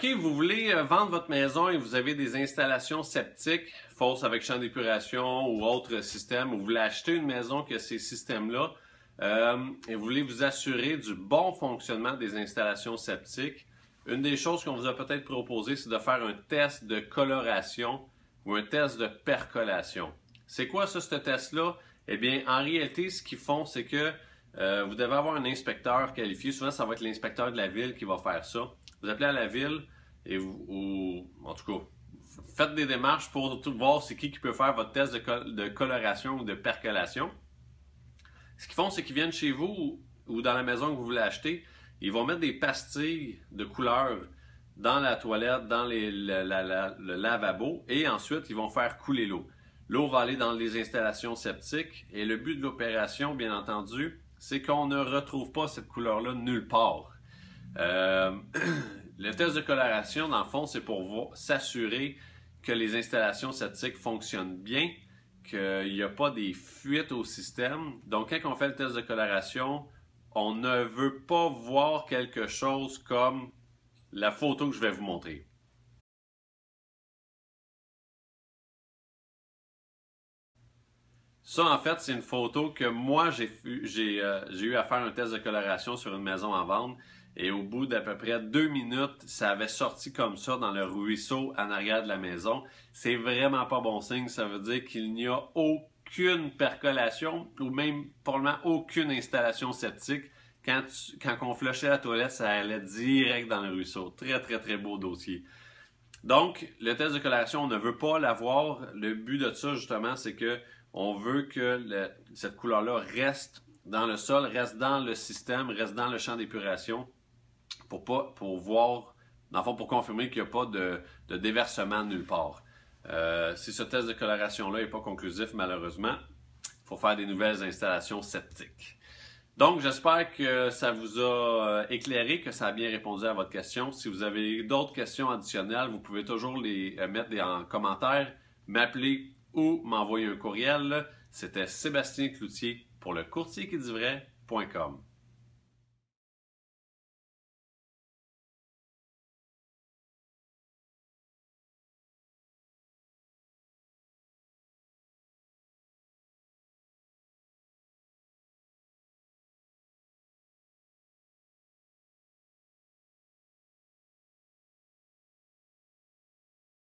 OK, vous voulez vendre votre maison et vous avez des installations septiques, fosses avec champ d'épuration ou autre système, ou vous voulez acheter une maison qui a ces systèmes-là et vous voulez vous assurer du bon fonctionnement des installations septiques. Une des choses qu'on vous a peut-être proposé, c'est de faire un test de coloration ou un test de percolation. C'est quoi ça, ce test-là? Eh bien, en réalité, ce qu'ils font, c'est que vous devez avoir un inspecteur qualifié. Souvent, ça va être l'inspecteur de la ville qui va faire ça. Vous appelez à la ville et en tout cas, faites des démarches pour tout voir c'est qui peut faire votre test de coloration ou de percolation. Ce qu'ils font, c'est qu'ils viennent chez vous ou dans la maison que vous voulez acheter, ils vont mettre des pastilles de couleur dans la toilette, dans le lavabo, et ensuite, ils vont faire couler l'eau. L'eau va aller dans les installations septiques, et le but de l'opération, bien entendu, c'est qu'on ne retrouve pas cette couleur-là nulle part. Le test de coloration, dans le fond, c'est pour s'assurer que les installations septiques fonctionnent bien, qu'il n'y a pas des fuites au système. Donc, quand on fait le test de coloration, on ne veut pas voir quelque chose comme la photo que je vais vous montrer. Ça, en fait, c'est une photo que moi, j'ai eu à faire un test de coloration sur une maison à vendre. Et au bout d'à peu près 2 minutes, ça avait sorti comme ça dans le ruisseau en arrière de la maison. C'est vraiment pas bon signe. Ça veut dire qu'il n'y a aucune percolation ou même probablement aucune installation septique. Quand on flushait la toilette, ça allait direct dans le ruisseau. Très, très, très beau dossier. Donc, le test de coloration, on ne veut pas l'avoir. Le but de ça, justement, c'est que on veut que cette couleur-là reste dans le sol, reste dans le système, reste dans le champ d'épuration pour voir, dans le fond, pour confirmer qu'il n'y a pas de déversement nulle part. Si ce test de coloration-là n'est pas conclusif, malheureusement, il faut faire des nouvelles installations septiques. Donc, j'espère que ça vous a éclairé, que ça a bien répondu à votre question. Si vous avez d'autres questions additionnelles, vous pouvez toujours les mettre en commentaire, m'appeler ou m'envoyer un courriel. C'était Sébastien Cloutier pour le courtierquidivrait.com.